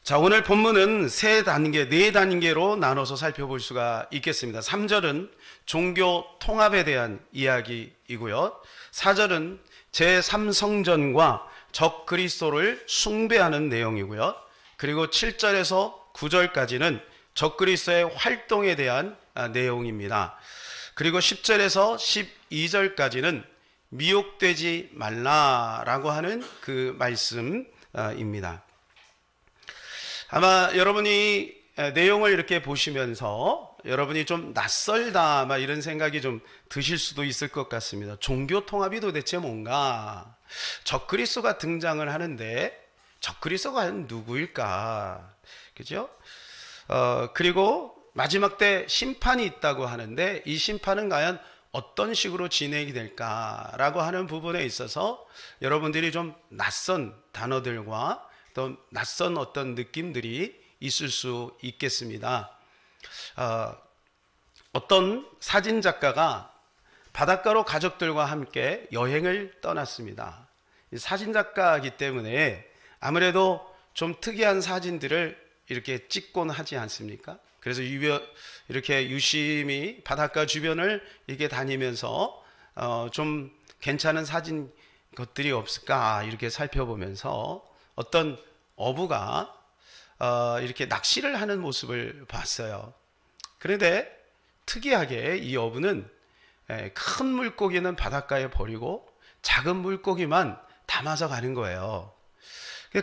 자, 오늘 본문은 네 단계로 나눠서 살펴볼 수가 있겠습니다. 3절은 종교 통합에 대한 이야기이고요. 4절은 제3성전과 적그리스도를 숭배하는 내용이고요. 그리고 7절에서 9절까지는 적그리스도의 활동에 대한 내용입니다. 그리고 10절에서 12절까지는 미혹되지 말라라고 하는 그 말씀입니다. 아마 여러분이 내용을 이렇게 보시면서 여러분이 좀 낯설다 이런 생각이 좀 드실 수도 있을 것 같습니다. 종교 통합이 도대체 뭔가? 적그리스도가 등장을 하는데 적그리스도가 과연 누구일까? 그죠? 그리고 마지막 때 심판이 있다고 하는데 이 심판은 과연 어떤 식으로 진행이 될까라고 하는 부분에 있어서 여러분들이 좀 낯선 단어들과 또 낯선 어떤 느낌들이 있을 수 있겠습니다. 어떤 사진작가가 바닷가로 가족들과 함께 여행을 떠났습니다. 사진작가이기 때문에 아무래도 좀 특이한 사진들을 이렇게 찍곤 하지 않습니까? 그래서 이렇게 유심히 바닷가 주변을 이렇게 다니면서 좀 괜찮은 사진 것들이 없을까 이렇게 살펴보면서 어떤 어부가 이렇게 낚시를 하는 모습을 봤어요. 그런데 특이하게 이 어부는 큰 물고기는 바닷가에 버리고 작은 물고기만 담아서 가는 거예요.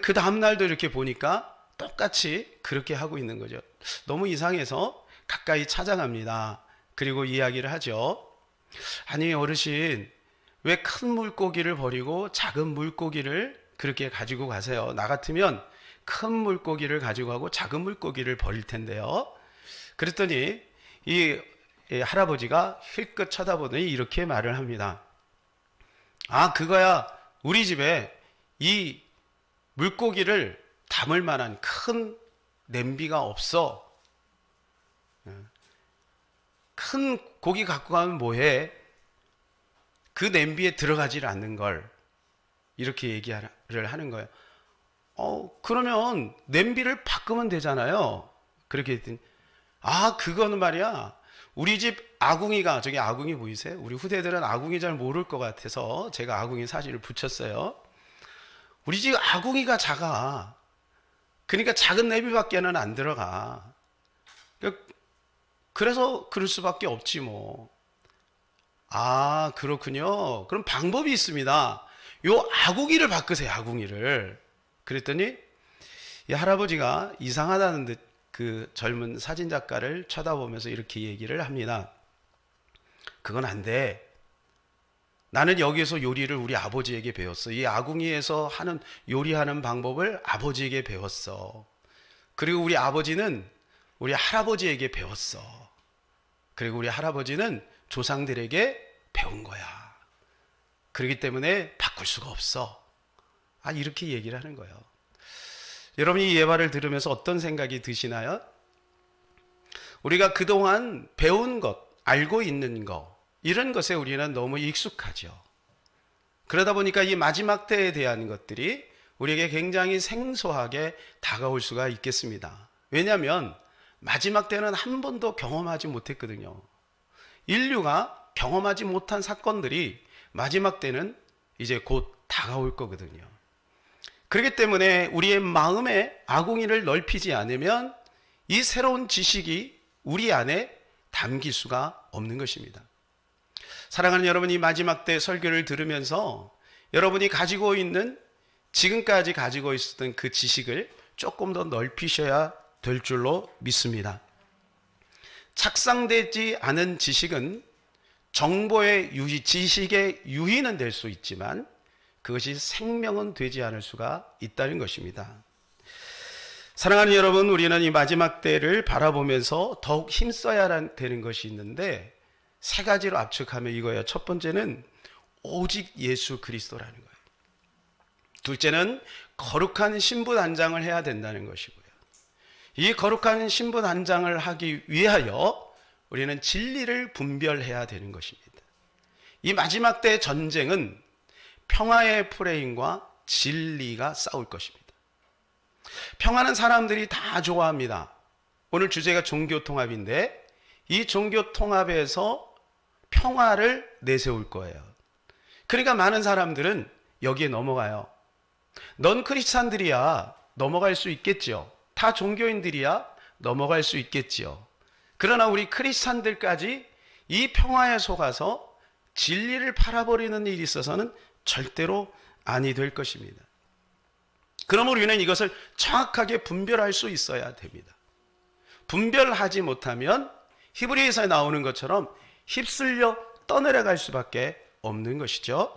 그 다음날도 이렇게 보니까 똑같이 그렇게 하고 있는 거죠. 너무 이상해서 가까이 찾아갑니다. 그리고 이야기를 하죠. 아니 어르신, 왜 큰 물고기를 버리고 작은 물고기를 그렇게 가지고 가세요? 나 같으면 큰 물고기를 가지고 가고 작은 물고기를 버릴 텐데요. 그랬더니 이 할아버지가 힐끗 쳐다보더니 이렇게 말을 합니다. 아, 그거야. 우리 집에 이 물고기를 담을 만한 큰 냄비가 없어. 큰 고기 갖고 가면 뭐해? 그 냄비에 들어가질 않는 걸. 이렇게 얘기를 하는 거예요. 그러면 냄비를 바꾸면 되잖아요. 그렇게 했더니, 아, 그거는 말이야. 우리 집 아궁이가, 저기 아궁이 보이세요? 우리 후대들은 아궁이 잘 모를 것 같아서 제가 아궁이 사진을 붙였어요. 우리 집 아궁이가 작아. 그러니까 작은 냄비밖에는 안 들어가. 그래서 그럴 수밖에 없지 뭐. 아, 그렇군요. 그럼 방법이 있습니다. 요 아궁이를 바꾸세요, 아궁이를. 그랬더니 이 할아버지가 이상하다는 듯 그 젊은 사진작가를 쳐다보면서 이렇게 얘기를 합니다. 그건 안 돼. 나는 여기에서 요리를 우리 아버지에게 배웠어. 이 아궁이에서 하는 요리하는 방법을 아버지에게 배웠어. 그리고 우리 아버지는 우리 할아버지에게 배웠어. 그리고 우리 할아버지는 조상들에게 배운 거야. 그렇기 때문에 바꿀 수가 없어. 아, 이렇게 얘기를 하는 거예요. 여러분이 이 예화를 들으면서 어떤 생각이 드시나요? 우리가 그동안 배운 것, 알고 있는 것, 이런 것에 우리는 너무 익숙하죠. 그러다 보니까 이 마지막 때에 대한 것들이 우리에게 굉장히 생소하게 다가올 수가 있겠습니다. 왜냐하면 마지막 때는 한 번도 경험하지 못했거든요. 인류가 경험하지 못한 사건들이 마지막 때는 이제 곧 다가올 거거든요. 그렇기 때문에 우리의 마음에 아궁이를 넓히지 않으면 이 새로운 지식이 우리 안에 담길 수가 없는 것입니다. 사랑하는 여러분, 이 마지막 때 설교를 들으면서 여러분이 가지고 있는, 지금까지 가지고 있었던 그 지식을 조금 더 넓히셔야 될 줄로 믿습니다. 착상되지 않은 지식은 정보의 유희, 지식의 유희는 될 수 있지만 그것이 생명은 되지 않을 수가 있다는 것입니다. 사랑하는 여러분, 우리는 이 마지막 때를 바라보면서 더욱 힘써야 되는 것이 있는데 세 가지로 압축하면 이거예요. 첫 번째는 오직 예수 그리스도라는 거예요. 둘째는 거룩한 신부 단장을 해야 된다는 것이고요. 이 거룩한 신부 단장을 하기 위하여 우리는 진리를 분별해야 되는 것입니다. 이 마지막 때 전쟁은 평화의 프레임과 진리가 싸울 것입니다. 평화는 사람들이 다 좋아합니다. 오늘 주제가 종교통합인데 이 종교통합에서 평화를 내세울 거예요. 그러니까 많은 사람들은 여기에 넘어가요. 넌 크리스찬들이야 넘어갈 수 있겠지요. 다 종교인들이야 넘어갈 수 있겠지요. 그러나 우리 크리스찬들까지 이 평화에 속아서 진리를 팔아버리는 일이 있어서는 절대로 아니 될 것입니다. 그러므로 우리는 이것을 정확하게 분별할 수 있어야 됩니다. 분별하지 못하면 히브리서에 나오는 것처럼 휩쓸려 떠내려갈 수밖에 없는 것이죠.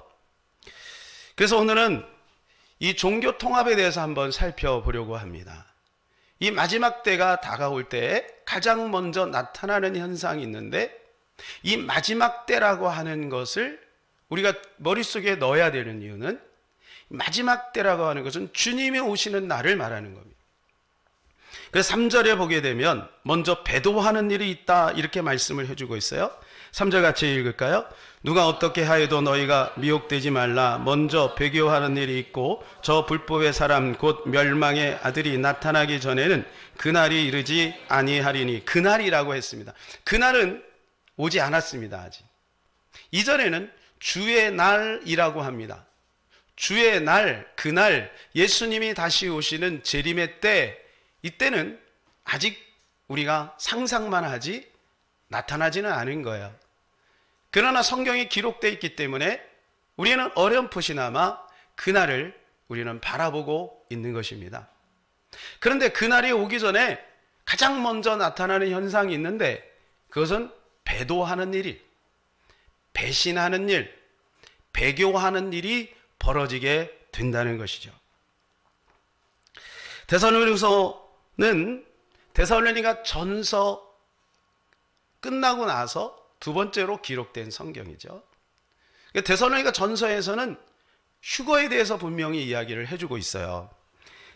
그래서 오늘은 이 종교 통합에 대해서 한번 살펴보려고 합니다. 이 마지막 때가 다가올 때에 가장 먼저 나타나는 현상이 있는데 이 마지막 때라고 하는 것을 우리가 머릿속에 넣어야 되는 이유는 마지막 때라고 하는 것은 주님이 오시는 날을 말하는 겁니다. 그래서 3절에 보게 되면 먼저 배도하는 일이 있다 이렇게 말씀을 해주고 있어요. 3절 같이 읽을까요? 누가 어떻게 하여도 너희가 미혹되지 말라. 먼저 배교하는 일이 있고 저 불법의 사람 곧 멸망의 아들이 나타나기 전에는 그날이 이르지 아니하리니. 그날이라고 했습니다. 그날은 오지 않았습니다. 아직. 이전에는 주의 날이라고 합니다. 주의 날, 그날 예수님이 다시 오시는 재림의 때, 이때는 아직 우리가 상상만 하지 나타나지는 않은 거예요. 그러나 성경이 기록되어 있기 때문에 우리는 어렴풋이나마 그날을 우리는 바라보고 있는 것입니다. 그런데 그날이 오기 전에 가장 먼저 나타나는 현상이 있는데 그것은 배도하는 일이, 배신하는 일, 배교하는 일이 벌어지게 된다는 것이죠. 데살로니가 전서 끝나고 나서 두 번째로 기록된 성경이죠. 데살로니가 전서에서는 휴거에 대해서 분명히 이야기를 해주고 있어요.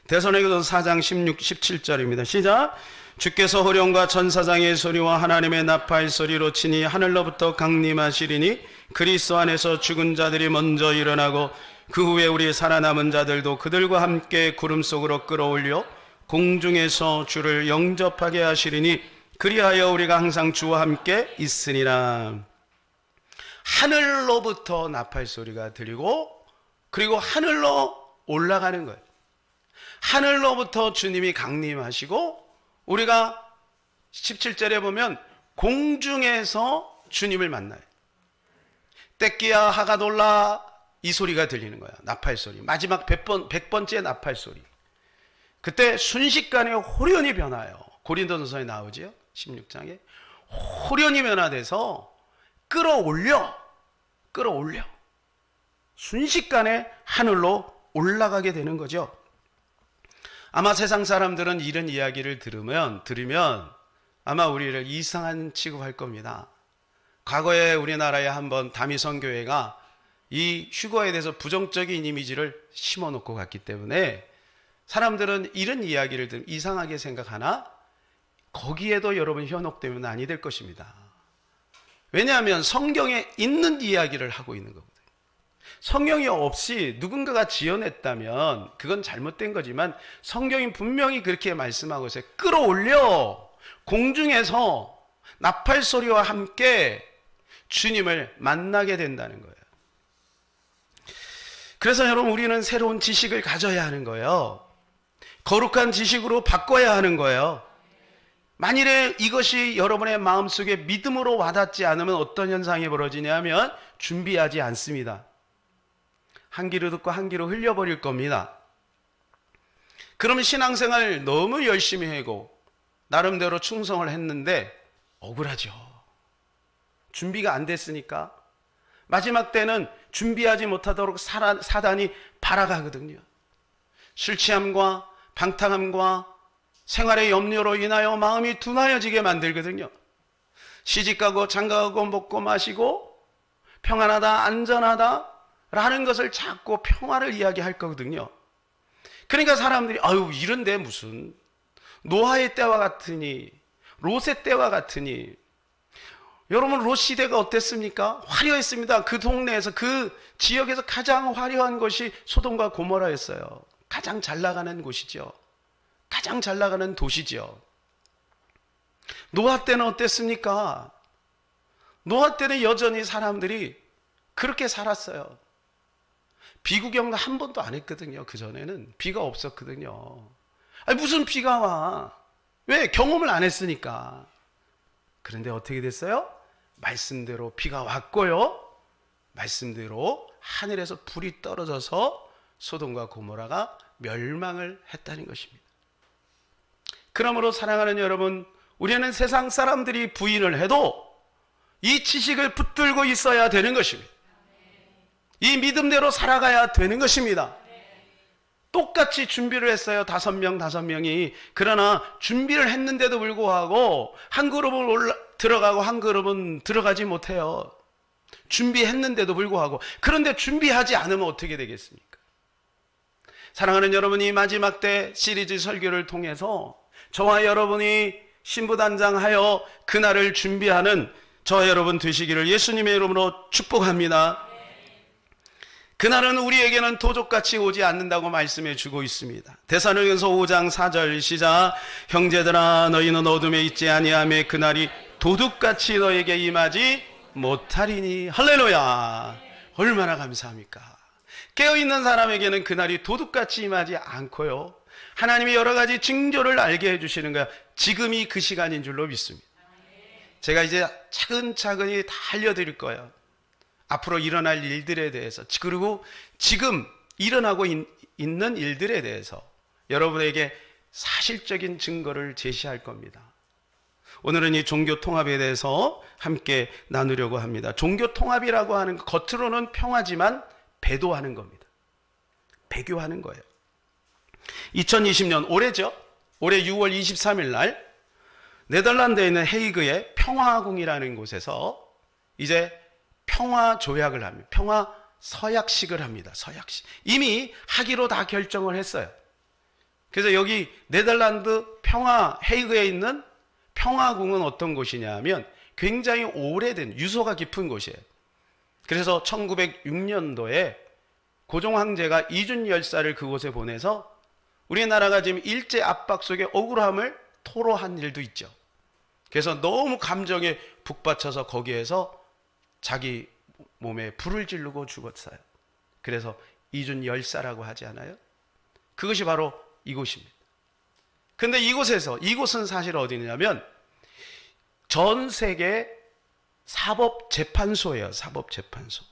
데살로니가전서 4장 16, 17절입니다. 시작. 주께서 호령과 천사장의 소리와 하나님의 나팔 소리로 치니 하늘로부터 강림하시리니 그리스도 안에서 죽은 자들이 먼저 일어나고 그 후에 우리 살아남은 자들도 그들과 함께 구름 속으로 끌어올려 공중에서 주를 영접하게 하시리니 그리하여 우리가 항상 주와 함께 있으리라. 하늘로부터 나팔 소리가 들리고 그리고 하늘로 올라가는 거예요. 하늘로부터 주님이 강림하시고 우리가 17절에 보면 공중에서 주님을 만나요. 떼끼야 하가돌라 이 소리가 들리는 거야. 나팔 소리. 마지막 100번째 나팔 소리. 그때 순식간에 호련이 변화요. 고린도전서에 나오지요. 16장에 호련이 변화돼서 끌어올려 순식간에 하늘로 올라가게 되는 거죠. 아마 세상 사람들은 이런 이야기를 들으면 아마 우리를 이상한 취급할 겁니다. 과거에 우리나라에 한번 다미선교회가 이 휴거에 대해서 부정적인 이미지를 심어놓고 갔기 때문에 사람들은 이런 이야기를 들으면 이상하게 생각하나 거기에도 여러분 현혹되면 아니 될 것입니다. 왜냐하면 성경에 있는 이야기를 하고 있는 거거든요. 성경이 없이 누군가가 지어냈다면 그건 잘못된 거지만 성경이 분명히 그렇게 말씀하고 있어요. 끌어올려 공중에서 나팔 소리와 함께 주님을 만나게 된다는 거예요. 그래서 여러분 우리는 새로운 지식을 가져야 하는 거예요. 거룩한 지식으로 바꿔야 하는 거예요. 만일에 이것이 여러분의 마음속에 믿음으로 와닿지 않으면 어떤 현상이 벌어지냐면 준비하지 않습니다. 한 귀로 듣고 한 귀로 흘려버릴 겁니다. 그러면 신앙생활 너무 열심히 하고 나름대로 충성을 했는데 억울하죠. 준비가 안 됐으니까 마지막 때는 준비하지 못하도록 사단이 발아가거든요. 술 취함과 방탕함과 생활의 염려로 인하여 마음이 둔하여지게 만들거든요. 시집가고 장가가고 먹고 마시고 평안하다 안전하다 라는 것을 자꾸 평화를 이야기할 거거든요. 그러니까 사람들이 아유 이런데 무슨 노아의 때와 같으니 롯의 때와 같으니. 여러분 롯 시대가 어땠습니까? 화려했습니다. 그 동네에서 그 지역에서 가장 화려한 것이 소돔과 고모라였어요. 가장 잘 나가는 곳이죠. 가장 잘 나가는 도시죠. 노아 때는 어땠습니까? 노아 때는 여전히 사람들이 그렇게 살았어요. 비구경도 한 번도 안 했거든요. 그전에는 비가 없었거든요. 아니 무슨 비가 와? 왜? 경험을 안 했으니까. 그런데 어떻게 됐어요? 말씀대로 비가 왔고요. 말씀대로 하늘에서 불이 떨어져서 소돔과 고모라가 멸망을 했다는 것입니다. 그러므로 사랑하는 여러분, 우리는 세상 사람들이 부인을 해도 이 지식을 붙들고 있어야 되는 것입니다. 이 믿음대로 살아가야 되는 것입니다. 똑같이 준비를 했어요. 5명이. 그러나 준비를 했는데도 불구하고 한 그룹은 들어가고 한 그룹은 들어가지 못해요. 준비했는데도 불구하고. 그런데 준비하지 않으면 어떻게 되겠습니까? 사랑하는 여러분, 이 마지막 때 시리즈 설교를 통해서 저와 여러분이 신부단장하여 그날을 준비하는 저와 여러분 되시기를 예수님의 이름으로 축복합니다. 그날은 우리에게는 도적같이 오지 않는다고 말씀해 주고 있습니다. 데살로니가서 5장 4절 시작. 형제들아 너희는 어둠에 있지 아니하며 그날이 도둑같이 너에게 임하지 못하리니. 할렐루야. 얼마나 감사합니까? 깨어있는 사람에게는 그날이 도둑같이 임하지 않고요, 하나님이 여러 가지 징조를 알게 해주시는 거야. 지금이 그 시간인 줄로 믿습니다. 제가 이제 차근차근히 다 알려드릴 거예요. 앞으로 일어날 일들에 대해서, 그리고 지금 일어나고 있는 일들에 대해서 여러분에게 사실적인 증거를 제시할 겁니다. 오늘은 이 종교 통합에 대해서 함께 나누려고 합니다. 종교 통합이라고 하는 겉으로는 평화지만 배도하는 겁니다. 배교하는 거예요. 2020년 올해죠. 올해 6월 23일 날 네덜란드에 있는 헤이그의 평화궁이라는 곳에서 이제 평화 조약을 합니다. 평화 서약식을 합니다. 서약식. 이미 하기로 다 결정을 했어요. 그래서 여기 네덜란드 헤이그에 있는 평화궁은 어떤 곳이냐 하면 굉장히 오래된 유서가 깊은 곳이에요. 그래서 1906년도에 고종 황제가 이준 열사를 그곳에 보내서 우리나라가 지금 일제 압박 속에 억울함을 토로한 일도 있죠. 그래서 너무 감정에 북받쳐서 거기에서 자기 몸에 불을 지르고 죽었어요. 그래서 이준 열사라고 하지 않아요? 그것이 바로 이곳입니다. 근데 이곳은 사실 어디냐면 전 세계 사법재판소예요. 사법재판소.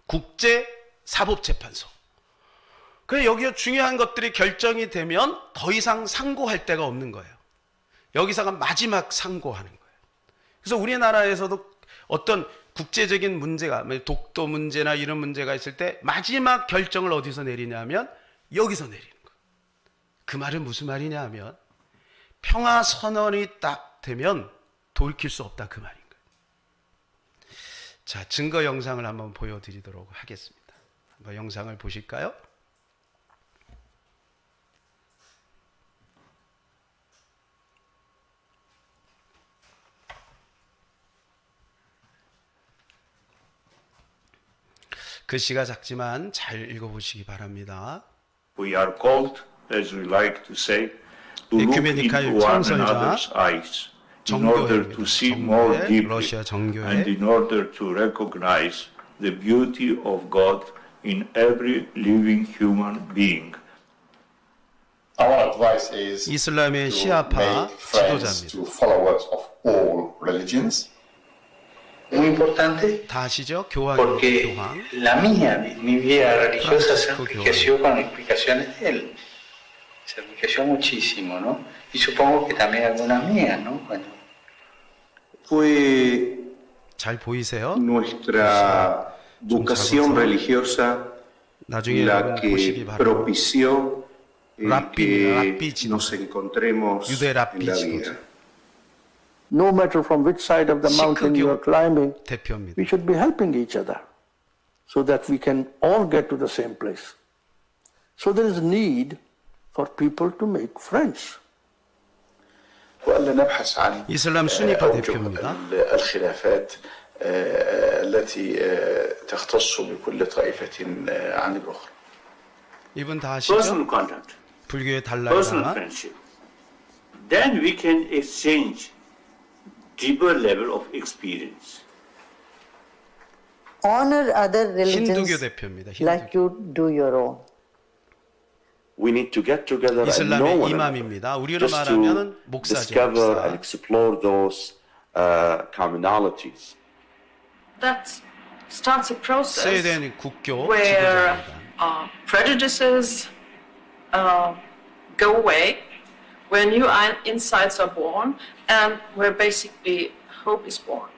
국제사법재판소. 그래서 여기에 중요한 것들이 결정이 되면 더 이상 상고할 데가 없는 거예요. 여기서가 마지막 상고하는 거예요. 그래서 우리나라에서도 어떤 국제적인 문제가, 독도 문제나 이런 문제가 있을 때 마지막 결정을 어디서 내리냐면 여기서 내리는 거예요. 그 말은 무슨 말이냐 하면 평화선언이 딱 되면 돌이킬 수 없다, 그 말인 거예요. 자, 증거 영상을 한번 보여드리도록 하겠습니다. 한번 영상을 보실까요? 글씨가 작지만 잘 읽어보시기 바랍니다. We are called, as we like to say, to look 에큐메니칼 into one 청소년자, another's eyes in order to see more 정교회, deeply 러시아 정교회. and in order to recognize the beauty of God in every living human being. Our advice is 이슬람의 to 시아파 make friends 지도자입니다. to followers of all religions. Muy importante 다 아시죠? 교황, porque 교황. mi vida religiosa se Francisco enriqueció con explicaciones de él. Se enriqueció muchísimo, ¿no? Y supongo que también algunas mías, ¿no? Bueno. Fue 잘 보이세요? nuestra vocación religiosa 나중에 la 여러분 que 보시기 바랍니다. propició el 랍비 que 지도자. nos encontremos 유대 en 랍비 la 지도자. vida. No matter from which side of the mountain you are climbing, 대표입니다. we should be helping each other so that we can all get to the same place. So there is need for people to make friends. وألا نبحث عن 이슬람 순위파 أوجه 대표입니다. الخلافات التي تختص بكل طائفة عن الأخرى. 이분 다 아시죠? Personal contact. 불교의 personal 달라이라마. friendship, then we can exchange deeper level of experience. Honor other 힌두교 religions 대표입니다. like 힌두교. you do your own. We need to get together and know 이슬람의 one another, 이맘입니다. 우리로 just to 말하면 목사죠. discover and 목사. explore those commonalities. That starts a process 스웨덴 국교 where 지도자입니다. prejudices go away, where new insights are born, and where basically hope is born.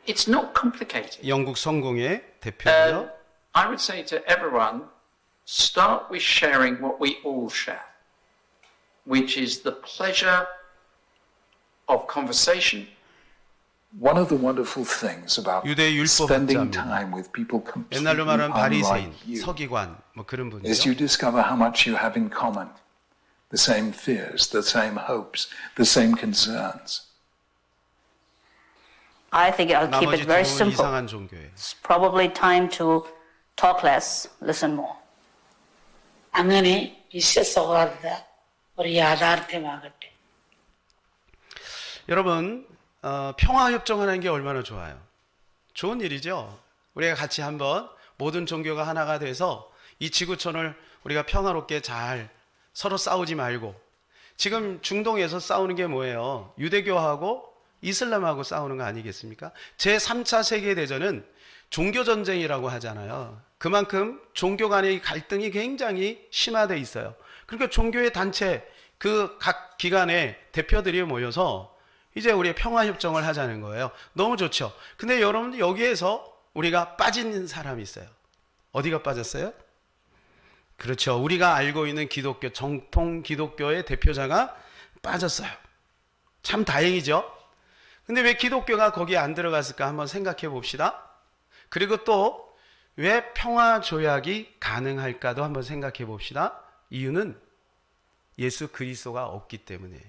It's not complicated. 영국 성공의 대표죠. I would say to everyone, start with sharing what we all share, which is the pleasure of conversation. One of the wonderful things about 유대 spending 율법학자입니다. time with people completely 옛날로 말하면 바리새인, unlike you 서기관 뭐 그런 is you 분이죠. discover how much you have in common. The same fears, the same hopes, the same concerns. I think I'll keep 나머지 it very 둘은 simple. 이상한 종교예요. It's probably time to talk less, listen more. അങ്ങനെ വിശ്വസൗഹാർദ്ദത ഒരു യാഥാർത്ഥ്യമാകട്ടെ. 여러분 평화 협정하는 게 얼마나 좋아요. 좋은 일이죠. 우리가 같이 한번 모든 종교가 하나가 돼서 이 지구촌을 우리가 평화롭게 잘 서로 싸우지 말고, 지금 중동에서 싸우는 게 뭐예요? 유대교하고 이슬람하고 싸우는 거 아니겠습니까? 제3차 세계대전은 종교전쟁이라고 하잖아요. 그만큼 종교 간의 갈등이 굉장히 심화되어 있어요. 그러니까 종교의 단체, 그 각 기관의 대표들이 모여서 이제 우리 평화협정을 하자는 거예요. 너무 좋죠. 근데 여러분, 여기에서 우리가 빠진 사람이 있어요. 어디가 빠졌어요? 그렇죠. 우리가 알고 있는 기독교, 정통 기독교의 대표자가 빠졌어요. 참 다행이죠. 근데 왜 기독교가 거기에 안 들어갔을까 한번 생각해 봅시다. 그리고 또 왜 평화 조약이 가능할까도 한번 생각해 봅시다. 이유는 예수 그리스도가 없기 때문에.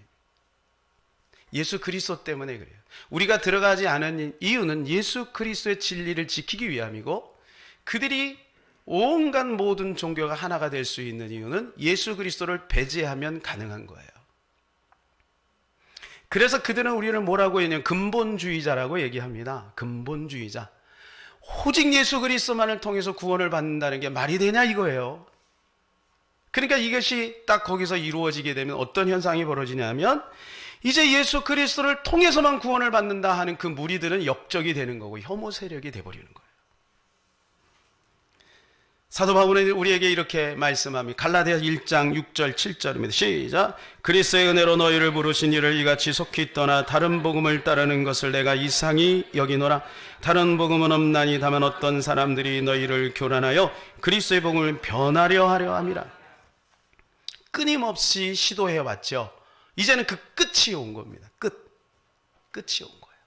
예수 그리스도 때문에 그래요. 우리가 들어가지 않은 이유는 예수 그리스도의 진리를 지키기 위함이고, 그들이 온갖 모든 종교가 하나가 될 수 있는 이유는 예수 그리스도를 배제하면 가능한 거예요. 그래서 그들은 우리를 뭐라고 했냐면 근본주의자라고 얘기합니다. 근본주의자. 오직 예수 그리스도만을 통해서 구원을 받는다는 게 말이 되냐 이거예요. 그러니까 이것이 딱 거기서 이루어지게 되면 어떤 현상이 벌어지냐면, 이제 예수 그리스도를 통해서만 구원을 받는다 하는 그 무리들은 역적이 되는 거고 혐오 세력이 돼버리는 거예요. 사도 바울은 우리에게 이렇게 말씀합니다. 갈라디아 1장 6절 7절입니다. 시작. 그리스도의 은혜로 너희를 부르신 이를 이같이 속히 떠나 다른 복음을 따르는 것을 내가 이상히 여기노라. 다른 복음은 없나니 다만 어떤 사람들이 너희를 교란하여 그리스도의 복음을 변하려 하려 함이라. 끊임없이 시도해 왔죠. 이제는 그 끝이 온 겁니다. 끝이 온 거예요.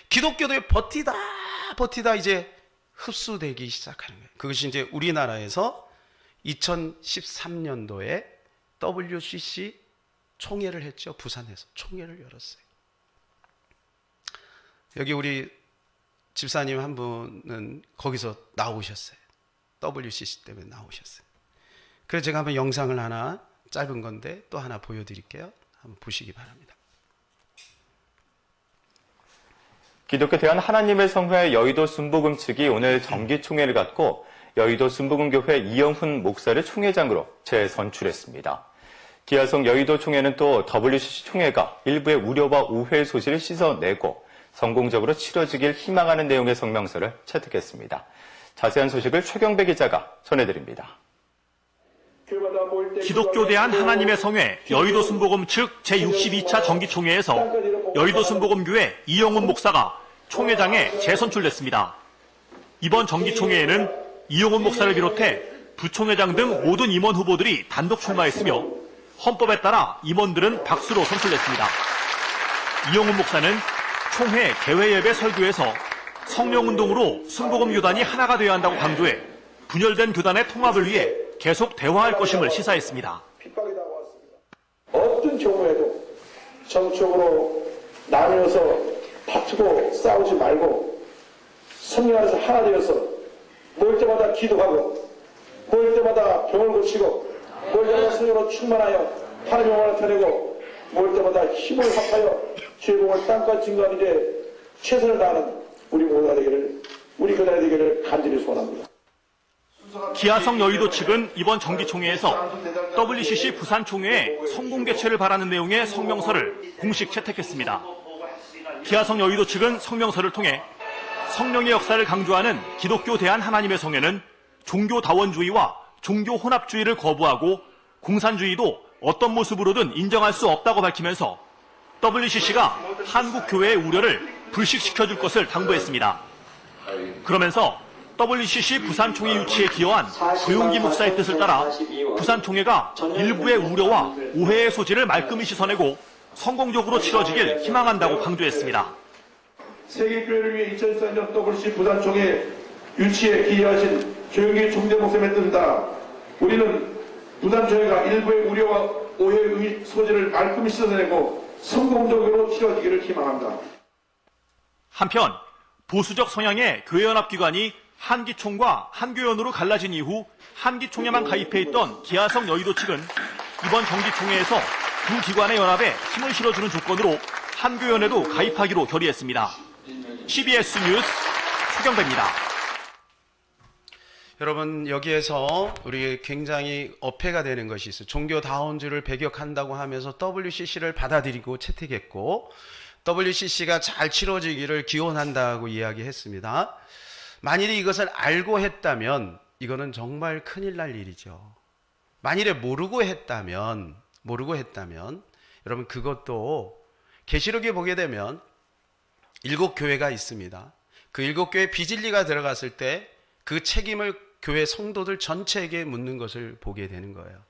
기독교도에 버티다 이제 흡수되기 시작하는 거예요. 그것이 이제 우리나라에서 2013년도에 WCC 총회를 했죠. 부산에서 총회를 열었어요. 여기 우리 집사님 한 분은 거기서 나오셨어요. WCC 때문에 나오셨어요. 그래서 제가 한번 영상을 하나, 짧은 건데 또 하나 보여드릴게요. 한번 보시기 바랍니다. 기독교 대한 하나님의 성회 여의도 순복음 측이 오늘 정기총회를 갖고 여의도 순복음교회 이영훈 목사를 총회장으로 재선출했습니다. 기아성 여의도 총회는 또 WCC 총회가 일부의 우려와 오해 소식을 씻어내고 성공적으로 치러지길 희망하는 내용의 성명서를 채택했습니다. 자세한 소식을 최경배 기자가 전해드립니다. 기독교 대한 하나님의 성회 여의도 순복음 측 제62차 정기총회에서 여의도 순복음교회 이영훈 목사가 총회장에 재선출됐습니다. 이번 정기총회에는 이영훈 목사를 비롯해 부총회장 등 모든 임원 후보들이 단독 출마했으며 헌법에 따라 임원들은 박수로 선출됐습니다. 이영훈 목사는 총회 개회예배 설교에서 성령운동으로 순복음 교단이 하나가 되어야 한다고 강조해 분열된 교단의 통합을 위해 계속 대화할 것임을 시사했습니다. 어떤 경우에도 정적으로 나뉘어서 다투고 싸우지 말고 성령 안에서 하나 되어서 모일 때마다 기도하고 모일 때마다 병을 고치고 볼 때마다 성령으로 충만하여 하나님 영광을 드리고 볼 때마다 힘을 합하여 주의 공을 땅까지 증거하는 데 최선을 다하는 우리 모두가 되기를, 우리 교단이 되기를 간절히 소원합니다. 기아성 여의도 측은 이번 정기총회에서 WCC 부산총회에 성공 개최를 바라는 내용의 성명서를 공식 채택했습니다. 기아성 여의도 측은 성명서를 통해 성령의 역사를 강조하는 기독교 대한 하나님의 성회는 종교다원주의와 종교혼합주의를 거부하고 공산주의도 어떤 모습으로든 인정할 수 없다고 밝히면서 WCC가 한국교회의 우려를 불식시켜줄 것을 당부했습니다. 그러면서 WCC 부산총회 유치에 기여한 고용기 목사의 뜻을 따라 부산총회가 일부의 우려와 오해의 소지를 말끔히 씻어내고 성공적으로 치러지길 희망한다고 강조했습니다. 세계교회를 위해 2014년 WCC 부산총회 유치에 기여하신 조용기 총재 목사님의 뜻을 따라 우리는 부산총회가 일부의 우려와 오해의 소지를 말끔히 씻어내고 성공적으로 치러지기를 희망합니다. 한편 보수적 성향의 교회연합기관이 한기총과 한교연으로 갈라진 이후 한기총에만 가입해 있던 기아성 여의도 측은 이번 정기총회에서 두 기관의 연합에 힘을 실어주는 조건으로 한교연에도 가입하기로 결의했습니다. CBS 뉴스 최경배입니다. 여러분, 여기에서 우리 굉장히 어폐가 되는 것이 있어요. 종교다원주의를 배격한다고 하면서 WCC를 받아들이고 채택했고 WCC가 잘 치러지기를 기원한다고 이야기했습니다. 만일에 이것을 알고 했다면 이거는 정말 큰일 날 일이죠. 만일에 모르고 했다면 여러분, 그것도 계시록에 보게 되면 7교회가 있습니다. 그 7교회 비진리가 들어갔을 때 그 책임을 교회 성도들 전체에게 묻는 것을 보게 되는 거예요.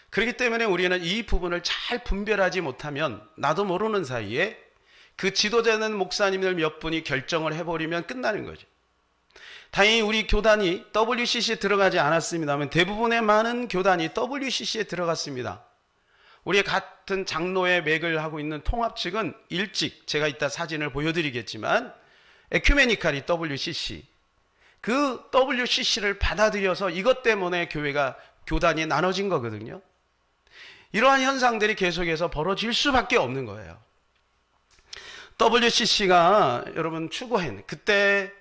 그렇기 때문에 우리는 이 부분을 잘 분별하지 못하면 나도 모르는 사이에 그 지도자는 목사님들 몇 분이 결정을 해버리면 끝나는 거죠. 다행히 우리 교단이 WCC에 들어가지 않았습니다만 대부분의 많은 교단이 WCC에 들어갔습니다. 우리 같은 장로의 맥을 하고 있는 통합 측은 일찍, 제가 이따 사진을 보여드리겠지만 에큐메니칼이 WCC, 그 WCC를 받아들여서 이것 때문에 교단이 나눠진 거거든요. 이러한 현상들이 계속해서 벌어질 수밖에 없는 거예요. WCC가 여러분 추구한 그때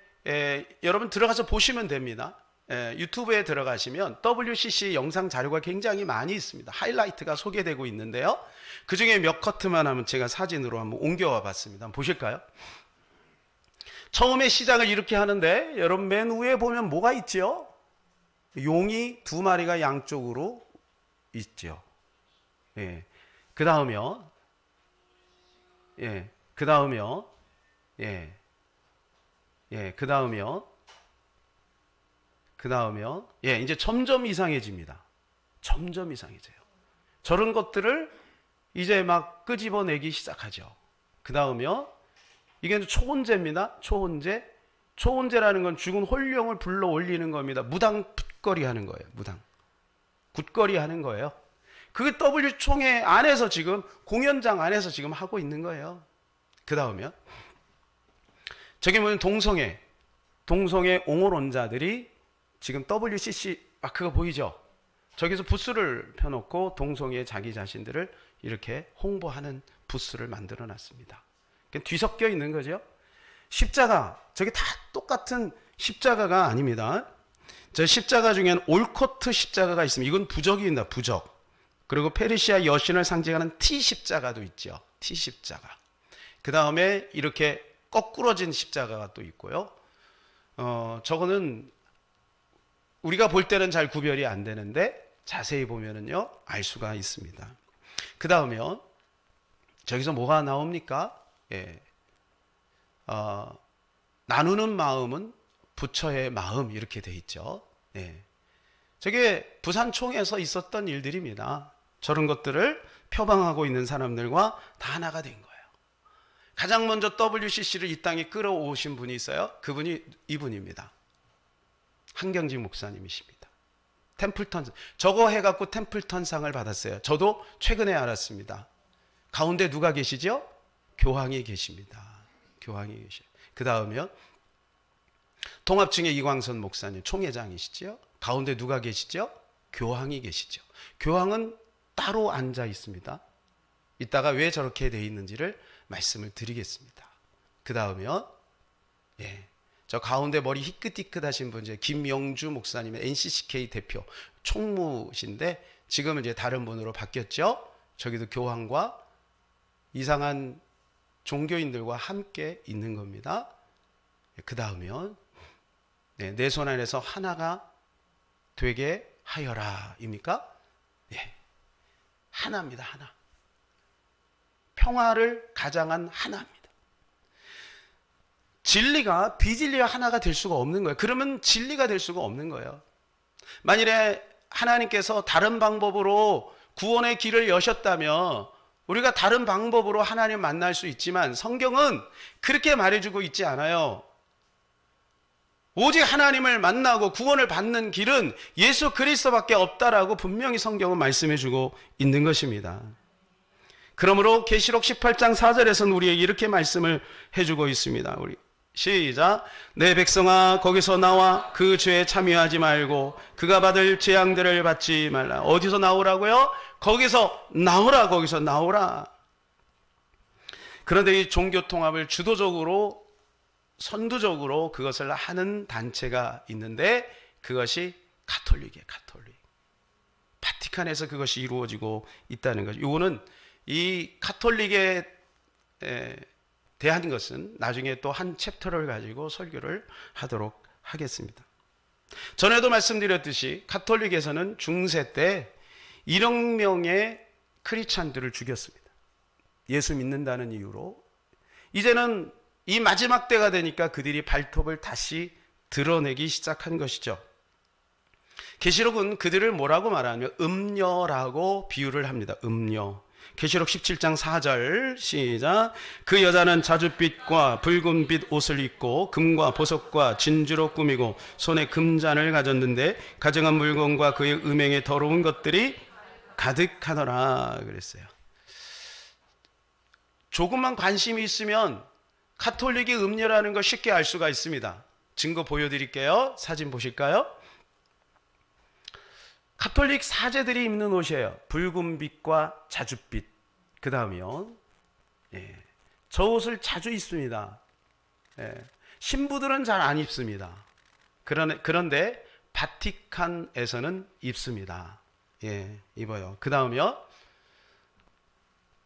여러분 들어가서 보시면 됩니다. 유튜브에 들어가시면 WCC 영상 자료가 굉장히 많이 있습니다. 하이라이트가 소개되고 있는데요. 그 중에 몇 커트만 하면 제가 사진으로 한번 옮겨와 봤습니다. 한번 보실까요? 처음에 시작을 이렇게 하는데 여러분 맨 위에 보면 뭐가 있죠? 용이 2마리가 양쪽으로 있죠. 예. 그 다음에요. 예. 그 다음에요. 예. 예. 그 다음에요. 그 다음에요. 예. 이제 점점 이상해집니다. 점점 이상해져요. 저런 것들을 이제 막 끄집어내기 시작하죠. 그 다음에요. 이게 초혼제입니다. 초혼제. 초혼제라는 건 죽은 홀령을 불러 올리는 겁니다. 무당 붓거리 하는 거예요. 무당. 굿거리 하는 거예요. 그게 W총회 안에서 지금 공연장 안에서 지금 하고 있는 거예요. 그 다음에요. 저기 보면 동성애 옹호론자들이 지금 WCC 마크가 보이죠? 저기서 부스를 펴놓고 동성애 자기 자신들을 이렇게 홍보하는 부스를 만들어 놨습니다. 뒤섞여 있는 거죠. 십자가, 저게 다 똑같은 십자가가 아닙니다. 저 십자가 중에는 올코트 십자가가 있습니다. 이건 부적입니다. 부적. 그리고 페르시아 여신을 상징하는 T 십자가도 있죠. T 십자가. 그 다음에 이렇게 거꾸러진 십자가가 또 있고요. 저거는 우리가 볼 때는 잘 구별이 안 되는데 자세히 보면은요 알 수가 있습니다. 그 다음에요. 저기서 뭐가 나옵니까? 예. 나누는 마음은 부처의 마음 이렇게 돼 있죠. 예. 저게 부산총회에서 있었던 일들입니다. 저런 것들을 표방하고 있는 사람들과 다 하나가 된 거예요. 가장 먼저 WCC를 이 땅에 끌어오신 분이 있어요. 그분이 이분입니다. 한경직 목사님이십니다. 템플턴, 저거 해갖고 템플턴상을 받았어요. 저도 최근에 알았습니다. 가운데 누가 계시죠? 교황이 계십니다. 교황이 계셔요. 그 다음에요. 통합층의 이광선 목사님 총회장이시죠. 가운데 누가 계시죠? 교황이 계시죠. 교황은 따로 앉아 있습니다. 이따가 왜 저렇게 돼 있는지를 말씀을 드리겠습니다. 그 다음에요. 저 가운데 머리 희끗희끗하신 분 이제 김영주 목사님의 NCCK 대표 총무신데 지금은 이제 다른 분으로 바뀌었죠. 저기도 교황과 이상한 종교인들과 함께 있는 겁니다. 그 다음에요. 내 손 안에서 하나가 되게 하여라 입니까? 하나입니다. 하나. 평화를 가장한 하나입니다. 진리가 비진리와 하나가 될 수가 없는 거예요. 그러면 진리가 될 수가 없는 거예요. 만일에 하나님께서 다른 방법으로 구원의 길을 여셨다면 우리가 다른 방법으로 하나님 만날 수 있지만 성경은 그렇게 말해주고 있지 않아요. 오직 하나님을 만나고 구원을 받는 길은 예수 그리스도밖에 없다라고 분명히 성경은 말씀해주고 있는 것입니다. 그러므로 계시록 18장 4절에서는 우리에게 이렇게 말씀을 해주고 있습니다. 우리 시작. 내 백성아 거기서 나와 그 죄에 참여하지 말고 그가 받을 재앙들을 받지 말라. 어디서 나오라고요? 거기서 나오라. 거기서 나오라. 그런데 이 종교 통합을 주도적으로 선두적으로 그것을 하는 단체가 있는데 그것이 가톨릭이에요. 가톨릭. 바티칸에서 그것이 이루어지고 있다는 거죠. 이거는 이 가톨릭에 대한 것은 나중에 또 한 챕터를 가지고 설교를 하도록 하겠습니다. 전에도 말씀드렸듯이 가톨릭에서는 중세 때 1억 명의 크리스찬들을 죽였습니다. 예수 믿는다는 이유로. 이제는 이 마지막 때가 되니까 그들이 발톱을 다시 드러내기 시작한 것이죠. 계시록은 그들을 뭐라고 말하냐면 음녀라고 비유를 합니다. 음녀. 계시록 17장 4절 시작. 그 여자는 자줏빛과 붉은빛 옷을 입고 금과 보석과 진주로 꾸미고 손에 금잔을 가졌는데 가증한 물건과 그의 음행에 더러운 것들이 가득하더라 그랬어요. 조금만 관심이 있으면 가톨릭이 음녀라는 걸 쉽게 알 수가 있습니다. 증거 보여드릴게요. 사진 보실까요? 가톨릭 사제들이 입는 옷이에요. 붉은빛과 자줏빛. 그 다음이요. 저 옷을 자주 입습니다. 신부들은 잘 안 입습니다. 그런데 바티칸에서는 입습니다. 입어요. 그 다음이요.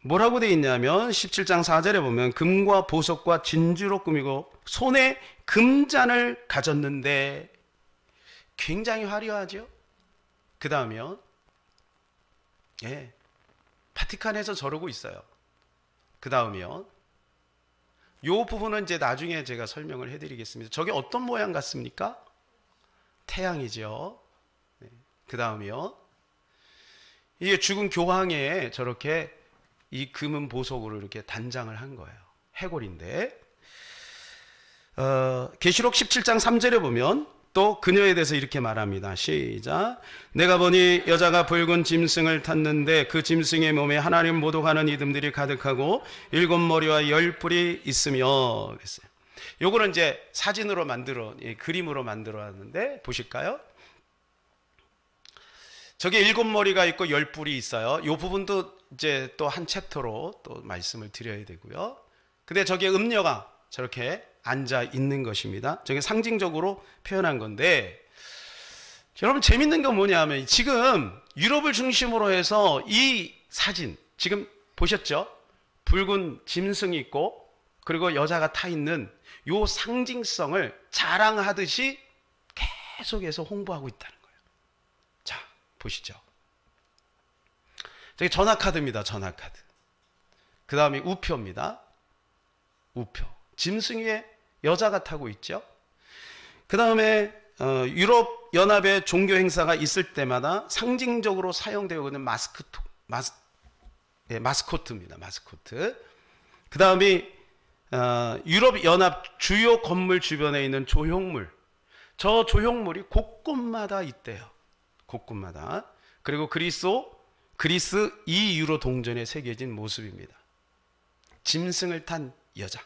뭐라고 되어 있냐면 17장 4절에 보면 금과 보석과 진주로 꾸미고 손에 금잔을 가졌는데 굉장히 화려하죠. 그 다음이요. 바티칸에서 저러고 있어요. 그 다음이요. 요 부분은 이제 나중에 제가 설명을 해드리겠습니다. 저게 어떤 모양 같습니까? 태양이죠. 그 다음이요. 이게 죽은 교황에 저렇게 이 금은 보석으로 이렇게 단장을 한 거예요. 해골인데. 계시록 17장 3절에 보면 또 그녀에 대해서 이렇게 말합니다. 시작. 내가 보니 여자가 붉은 짐승을 탔는데 그 짐승의 몸에 하나님 모독하는 이름들이 가득하고 7머리와 10뿔이 있으며 그랬어요. 요거는 이제 사진으로 그림으로 만들어놨는데 보실까요? 저게 7머리가 있고 10뿔이 있어요. 요 부분도 이제 또 한 챕터로 또 말씀을 드려야 되고요. 근데 저게 음녀가 저렇게 앉아 있는 것입니다. 저게 상징적으로 표현한 건데, 여러분 재밌는 건 뭐냐면 지금 유럽을 중심으로 해서 이 사진 지금 보셨죠? 붉은 짐승이 있고 그리고 여자가 타 있는 요 상징성을 자랑하듯이 계속해서 홍보하고 있다는 거예요. 자, 보시죠. 저게 전화카드입니다. 전화카드. 그 다음에 우표입니다. 우표. 짐승 위에 여자가 타고 있죠. 그 다음에 유럽 연합의 종교 행사가 있을 때마다 상징적으로 사용되고 있는 마스코트입니다. 마스코트. 그 다음에 유럽 연합 주요 건물 주변에 있는 조형물. 저 조형물이 곳곳마다 있대요. 곳곳마다. 그리고 그리스 2유로 동전에 새겨진 모습입니다. 짐승을 탄 여자.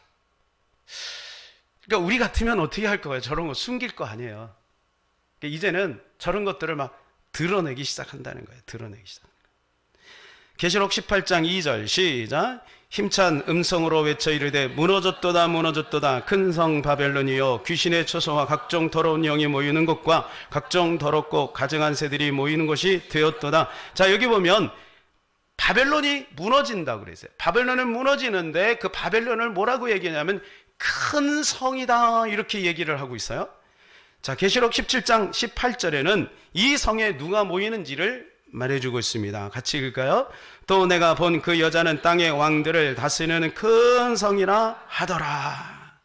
그러니까 우리 같으면 어떻게 할 거예요? 저런 거 숨길 거 아니에요. 그러니까 이제는 저런 것들을 막 드러내기 시작한다는 거예요. 드러내기 시작. 계시록 18장 2절 시작. 힘찬 음성으로 외쳐 이르되 무너졌도다 무너졌도다 큰 성 바벨론이여 귀신의 처소와 각종 더러운 영이 모이는 곳과 각종 더럽고 가증한 새들이 모이는 곳이 되었도다. 자, 여기 보면 바벨론이 무너진다고 그랬어요. 바벨론은 무너지는데 그 바벨론을 뭐라고 얘기하냐면 큰 성이다 이렇게 얘기를 하고 있어요. 자, 계시록 17장 18절에는 이 성에 누가 모이는지를 말해주고 있습니다. 같이 읽을까요? 또 내가 본 그 여자는 땅의 왕들을 다스리는 큰 성이라 하더라.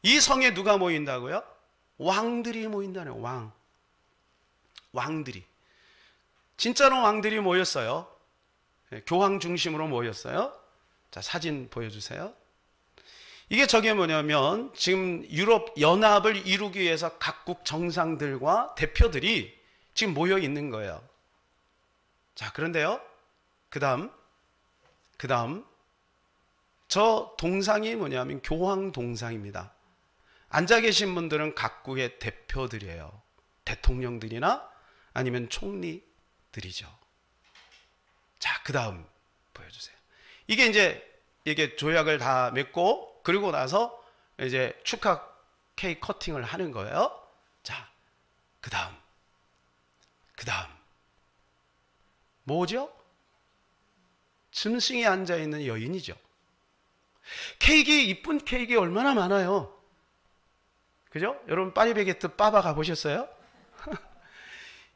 이 성에 누가 모인다고요? 왕들이 모인다네요. 왕들이. 진짜로 왕들이 모였어요. 교황 중심으로 모였어요. 자, 사진 보여주세요. 이게 저게 뭐냐면 지금 유럽 연합을 이루기 위해서 각국 정상들과 대표들이 지금 모여 있는 거예요. 자, 그런데요. 그 다음 저 동상이 뭐냐면 교황 동상입니다. 앉아 계신 분들은 각국의 대표들이에요. 대통령들이나 아니면 총리들이죠. 자, 그 다음 보여주세요. 이게 조약을 다 맺고 그리고 나서 이제 축하 케이크 커팅을 하는 거예요. 자, 그 다음 뭐죠? 짐승이 앉아있는 여인이죠. 이쁜 케이크 얼마나 많아요. 그죠? 여러분 파리베게트 빠바 가보셨어요?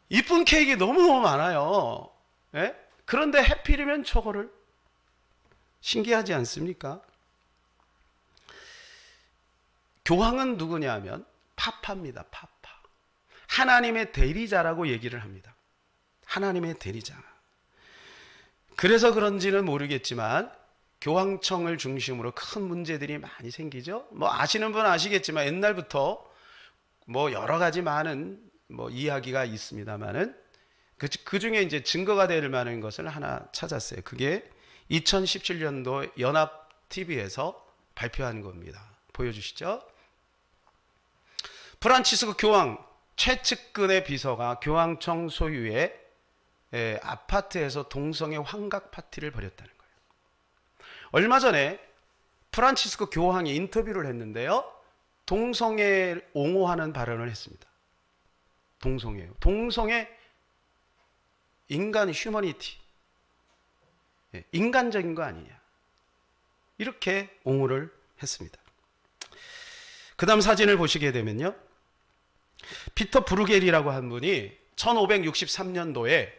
이쁜 케이크 너무너무 많아요. 예? 그런데 해필이면 저거를 신기하지 않습니까? 교황은 누구냐면 파파입니다. 파파. 하나님의 대리자라고 얘기를 합니다. 하나님의 대리자. 그래서 그런지는 모르겠지만 교황청을 중심으로 큰 문제들이 많이 생기죠. 뭐 아시는 분은 아시겠지만 옛날부터 뭐 여러 가지 많은 뭐 이야기가 있습니다만은 그 중에 이제 증거가 될 만한 것을 하나 찾았어요. 그게 2017년도 연합 TV에서 발표한 겁니다. 보여주시죠. 프란치스코 교황 최측근의 비서가 교황청 소유의 아파트에서 동성애 환각 파티를 벌였다는 거예요. 얼마 전에 프란치스코 교황이 인터뷰를 했는데요. 동성애를 옹호하는 발언을 했습니다. 동성애 인간 휴머니티. 인간적인 거 아니냐. 이렇게 옹호를 했습니다. 그 다음 사진을 보시게 되면요. 피터 브루겔이라고 한 분이 1563년도에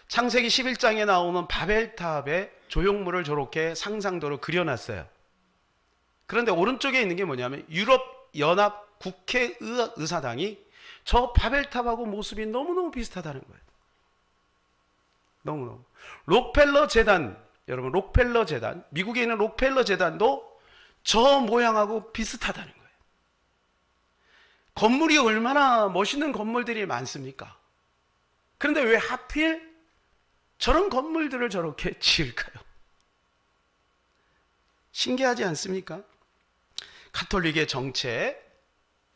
창세기 11장에 나오는 바벨탑의 조형물을 저렇게 상상도로 그려놨어요. 그런데 오른쪽에 있는 게 뭐냐면 유럽연합 국회의사당이 저 바벨탑하고 모습이 너무너무 비슷하다는 거예요. 너무너무. 록펠러 재단, 여러분 록펠러 재단, 미국에 있는 록펠러 재단도 저 모양하고 비슷하다는 거예요. 건물이 얼마나 멋있는 건물들이 많습니까? 그런데 왜 하필 저런 건물들을 저렇게 지을까요? 신기하지 않습니까? 가톨릭의 정체,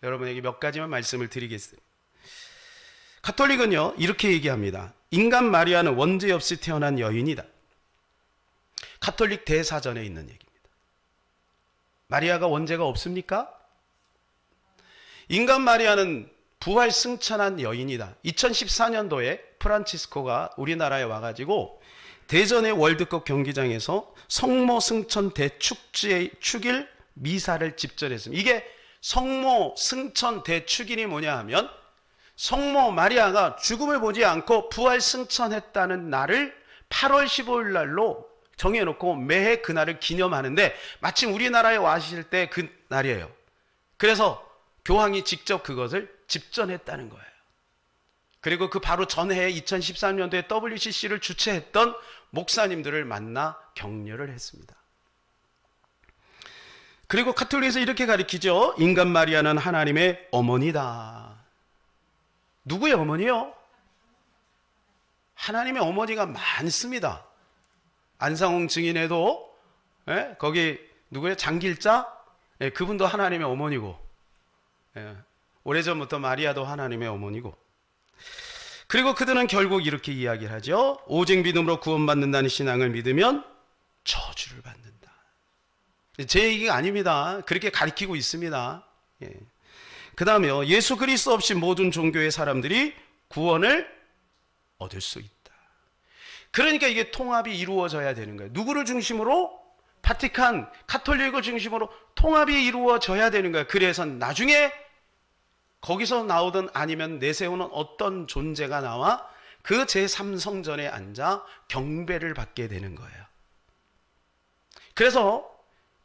여러분에게 몇 가지만 말씀을 드리겠습니다. 가톨릭은요, 이렇게 얘기합니다. 인간 마리아는 원죄 없이 태어난 여인이다. 가톨릭 대사전에 있는 얘기입니다. 마리아가 원죄가 없습니까? 인간 마리아는 부활 승천한 여인이다. 2014년도에 프란치스코가 우리나라에 와가지고 대전의 월드컵 경기장에서 성모 승천 대축일 미사를 집전했습니다. 이게 성모 승천 대축일이 뭐냐 하면 성모 마리아가 죽음을 보지 않고 부활 승천했다는 날을 8월 15일 날로 정해놓고 매해 그날을 기념하는데 마침 우리나라에 와실 때 그 날이에요. 그래서 교황이 직접 그것을 집전했다는 거예요. 그리고 그 바로 전해에 2013년도에 WCC를 주최했던 목사님들을 만나 격려를 했습니다. 그리고 가톨릭에서 이렇게 가르치죠. 인간 마리아는 하나님의 어머니다. 누구의 어머니요? 하나님의 어머니가 많습니다. 안상홍 증인에도 거기 누구예요? 장길자? 그분도 하나님의 어머니고 오래전부터 마리아도 하나님의 어머니고 그리고 그들은 결국 이렇게 이야기를 하죠. 오직 믿음으로 구원받는다는 신앙을 믿으면 저주를 받는다. 제 얘기가 아닙니다. 그렇게 가리키고 있습니다. 예. 그 다음에요. 예수 그리스도 없이 모든 종교의 사람들이 구원을 얻을 수 있다. 그러니까 이게 통합이 이루어져야 되는 거예요. 누구를 중심으로? 바티칸, 카톨릭을 중심으로 통합이 이루어져야 되는 거예요. 그래서 나중에 거기서 나오든 아니면 내세우는 어떤 존재가 나와 그 제3성전에 앉아 경배를 받게 되는 거예요. 그래서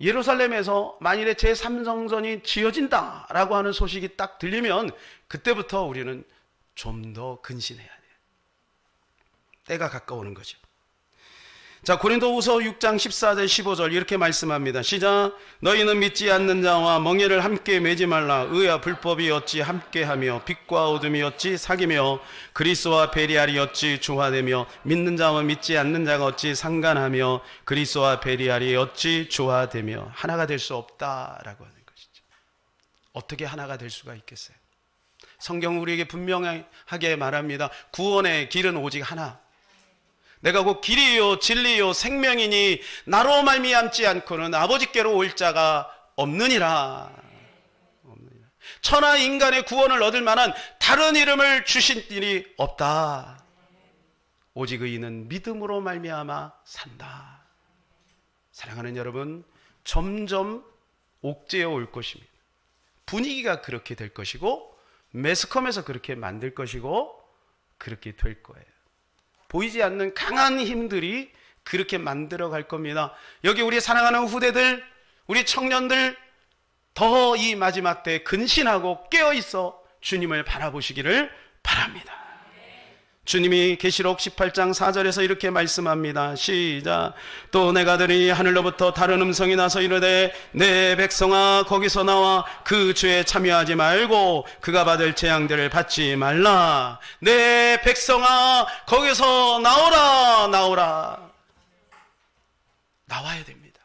예루살렘에서 만일에 제3성전이 지어진다라고 하는 소식이 딱 들리면 그때부터 우리는 좀 더 근신해야 돼요. 때가 가까우는 거죠. 자, 고린도후서 6장 14절 15절 이렇게 말씀합니다. 시작. 너희는 믿지 않는 자와 멍에를 함께 매지 말라. 의와 불법이 어찌 함께하며 빛과 어둠이 어찌 사귀며 그리스도와 베리알이 어찌 조화되며 믿는 자와 믿지 않는 자가 어찌 상관하며 그리스도와 베리알이 어찌 조화되며 하나가 될 수 없다라고 하는 것이죠. 어떻게 하나가 될 수가 있겠어요? 성경은 우리에게 분명하게 말합니다. 구원의 길은 오직 하나. 내가 곧 길이요 진리요 생명이니 나로 말미암지 않고는 아버지께로 올 자가 없느니라. 천하 인간의 구원을 얻을 만한 다른 이름을 주신 일이 없다. 오직 의인은 믿음으로 말미암아 산다. 사랑하는 여러분, 점점 옥죄어 올 것입니다. 분위기가 그렇게 될 것이고 매스컴에서 그렇게 만들 것이고 그렇게 될 거예요. 보이지 않는 강한 힘들이 그렇게 만들어 갈 겁니다. 여기 우리 사랑하는 후대들, 우리 청년들 더 이 마지막 때에 근신하고 깨어있어 주님을 바라보시기를 바랍니다. 주님이 계시록 18장 4절에서 이렇게 말씀합니다. 시작. 또 내가 들으니 하늘로부터 다른 음성이 나서 이르되 내 백성아 거기서 나와 그 죄에 참여하지 말고 그가 받을 재앙들을 받지 말라. 내 백성아 거기서 나오라. 나오라. 나와야 됩니다.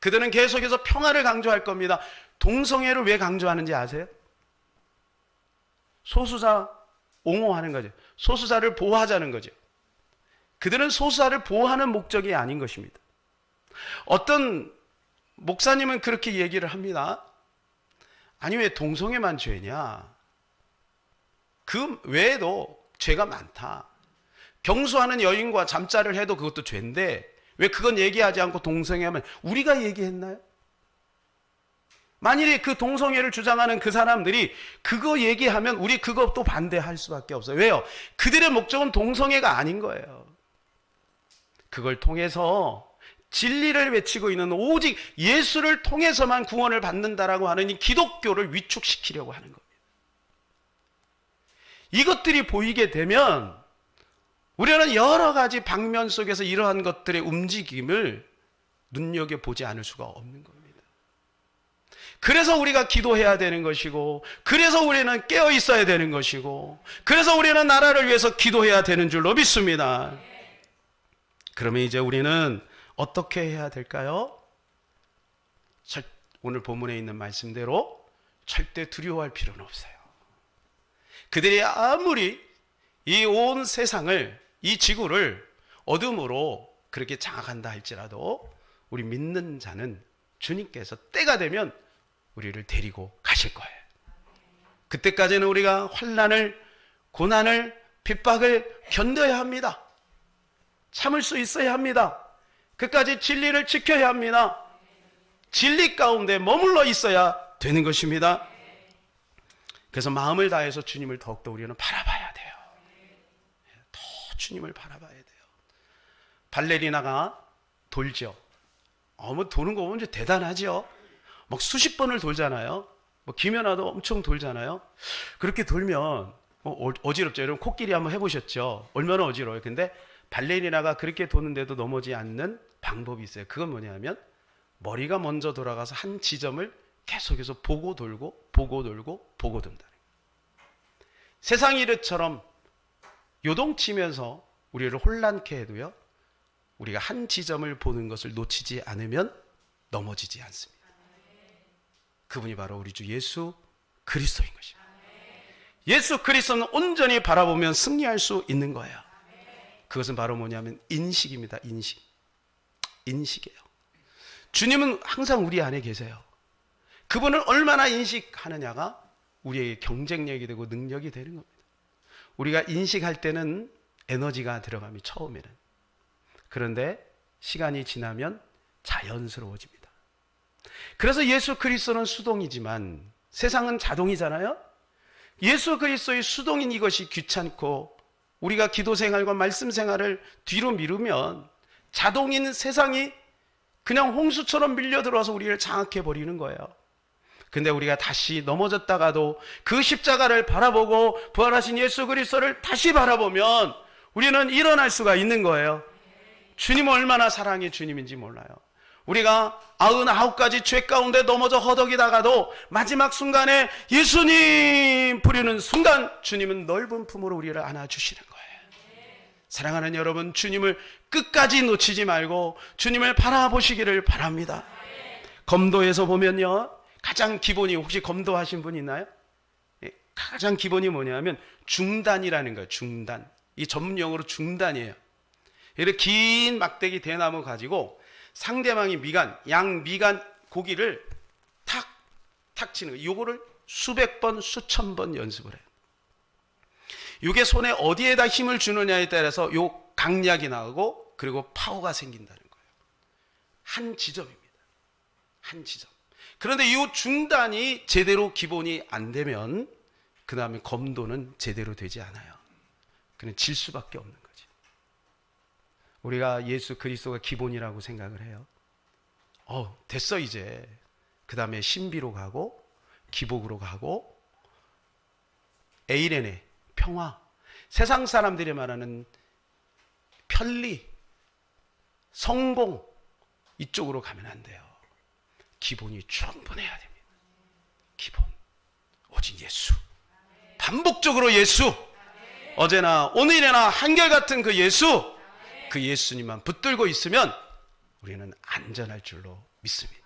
그들은 계속해서 평화를 강조할 겁니다. 동성애를 왜 강조하는지 아세요? 소수자 옹호하는 거죠. 소수자를 보호하자는 거죠. 그들은 소수자를 보호하는 목적이 아닌 것입니다. 어떤 목사님은 그렇게 얘기를 합니다. 아니 왜 동성애만 죄냐? 그 외에도 죄가 많다. 경수하는 여인과 잠자를 해도 그것도 죄인데 왜 그건 얘기하지 않고 동성애하면 우리가 얘기했나요? 만일에 그 동성애를 주장하는 그 사람들이 그거 얘기하면 우리 그것도 반대할 수밖에 없어요. 왜요? 그들의 목적은 동성애가 아닌 거예요. 그걸 통해서 진리를 외치고 있는 오직 예수를 통해서만 구원을 받는다라고 하는 이 기독교를 위축시키려고 하는 겁니다. 이것들이 보이게 되면 우리는 여러 가지 방면 속에서 이러한 것들의 움직임을 눈여겨보지 않을 수가 없는 겁니다. 그래서 우리가 기도해야 되는 것이고, 그래서 우리는 깨어 있어야 되는 것이고, 그래서 우리는 나라를 위해서 기도해야 되는 줄로 믿습니다. 그러면 이제 우리는 어떻게 해야 될까요? 오늘 본문에 있는 말씀대로 절대 두려워할 필요는 없어요. 그들이 아무리 이 온 세상을, 이 지구를 어둠으로 그렇게 장악한다 할지라도 우리 믿는 자는 주님께서 때가 되면 우리를 데리고 가실 거예요. 그때까지는 우리가 환난을, 고난을, 핍박을 견뎌야 합니다. 참을 수 있어야 합니다. 끝까지 진리를 지켜야 합니다. 진리 가운데 머물러 있어야 되는 것입니다. 그래서 마음을 다해서 주님을 더욱더 우리는 바라봐야 돼요. 더 주님을 바라봐야 돼요. 발레리나가 돌죠. 뭐 도는 거 보면 대단하죠. 막 수십 번을 돌잖아요. 뭐 김연아도 엄청 돌잖아요. 그렇게 돌면 어지럽죠. 여러분 코끼리 한번 해보셨죠? 얼마나 어지러워요. 근데 발레리나가 그렇게 도는데도 넘어지지 않는 방법이 있어요. 그건 뭐냐면 머리가 먼저 돌아가서 한 지점을 계속해서 보고 돌고 보고 돌고 보고 돈다. 세상 일처럼 요동치면서 우리를 혼란케 해도요, 우리가 한 지점을 보는 것을 놓치지 않으면 넘어지지 않습니다. 그분이 바로 우리 주 예수 그리스도인 것입니다. 예수 그리스도는 온전히 바라보면 승리할 수 있는 거예요. 그것은 바로 뭐냐면 인식입니다. 인식이에요. 주님은 항상 우리 안에 계세요. 그분을 얼마나 인식하느냐가 우리의 경쟁력이 되고 능력이 되는 겁니다. 우리가 인식할 때는 에너지가 들어가면 처음에는. 그런데 시간이 지나면 자연스러워집니다. 그래서 예수 그리스도는 수동이지만 세상은 자동이잖아요. 예수 그리스도의 수동인 이것이 귀찮고 우리가 기도 생활과 말씀 생활을 뒤로 미루면 자동인 세상이 그냥 홍수처럼 밀려들어와서 우리를 장악해 버리는 거예요. 근데 우리가 다시 넘어졌다가도 그 십자가를 바라보고 부활하신 예수 그리스도를 다시 바라보면 우리는 일어날 수가 있는 거예요. 주님은 얼마나 사랑의 주님인지 몰라요. 우리가 99가지 죄 가운데 넘어져 허덕이다가도 마지막 순간에 예수님 부르는 순간 주님은 넓은 품으로 우리를 안아주시는 거예요. 사랑하는 여러분, 주님을 끝까지 놓치지 말고 주님을 바라보시기를 바랍니다. 검도에서 보면요, 가장 기본이, 혹시 검도하신 분 있나요? 가장 기본이 뭐냐면 중단이라는 거예요. 중단. 이 전문용어로 중단이에요. 이렇게 긴 막대기 대나무 가지고 상대방이 양 미간 고기를 탁 치는 거예요. 요거를 수백 번, 수천 번 연습을 해요. 이게 손에 어디에다 힘을 주느냐에 따라서 요 강약이 나오고 그리고 파워가 생긴다는 거예요. 한 지점입니다. 한 지점. 그런데 이 중단이 제대로 기본이 안 되면 그 다음에 검도는 제대로 되지 않아요. 그냥 질 수밖에 없는 거지. 우리가 예수 그리스도가 기본이라고 생각을 해요. 됐어 이제. 그 다음에 신비로 가고 기복으로 가고 에이레네, 평화. 세상 사람들이 말하는 편리, 성공, 이쪽으로 가면 안 돼요. 기본이 충분해야 됩니다. 기본. 오직 예수. 반복적으로 예수. 어제나 오늘이나 한결같은 그 예수. 그 예수님만 붙들고 있으면 우리는 안전할 줄로 믿습니다.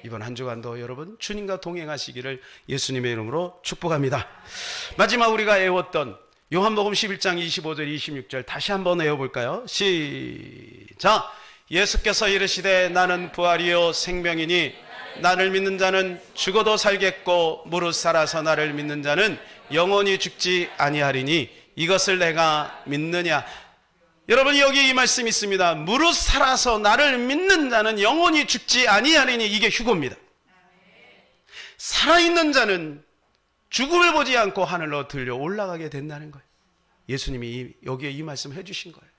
이번 한 주간도 여러분 주님과 동행하시기를 예수님의 이름으로 축복합니다. 마지막 우리가 외웠던 요한복음 11장 25절 26절 다시 한번 외워볼까요? 시작. 예수께서 이르시되 나는 부활이요 생명이니 나를 믿는 자는 죽어도 살겠고 무릇 살아서 나를 믿는 자는 영원히 죽지 아니하리니 이것을 내가 믿느냐. 여러분 여기 이 말씀이 있습니다. 무릇 살아서 나를 믿는 자는 영원히 죽지 아니하리니 이게 휴거입니다. 살아있는 자는 죽음을 보지 않고 하늘로 들려 올라가게 된다는 거예요. 예수님이 여기에 이 말씀을 해주신 거예요.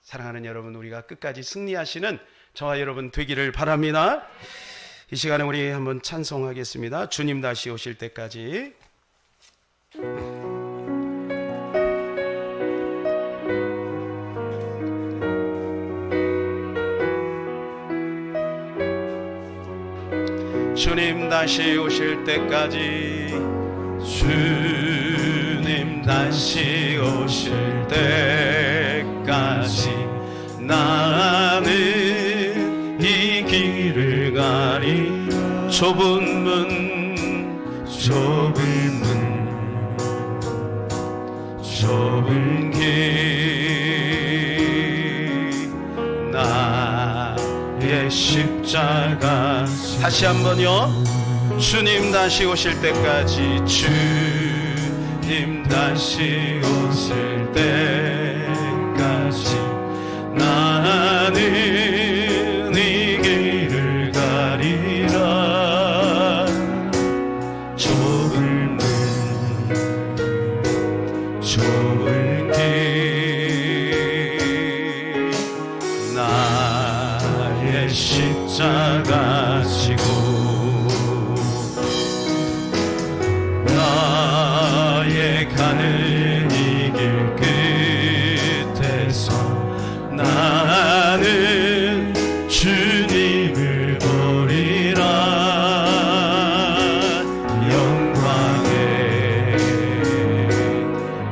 사랑하는 여러분, 우리가 끝까지 승리하시는 저와 여러분 되기를 바랍니다. 이 시간에 우리 한번 찬송하겠습니다. 주님 다시 오실 때까지. 주님 다시 오실 때까지, 주님 다시 오실 때까지 나는 이 길을 가리. 좁은 문, 좁은 문, 좁은 길, 나의 십자가. 다시 한번요. 주님 다시 오실 때까지, 주님 다시 오실 때까지 나는 이 길을 가리라. 좁은 문, 좁은 길, 나의 십자가 지고 나의 가는 이 길 끝에서 나는 주님을 보리라. 영광에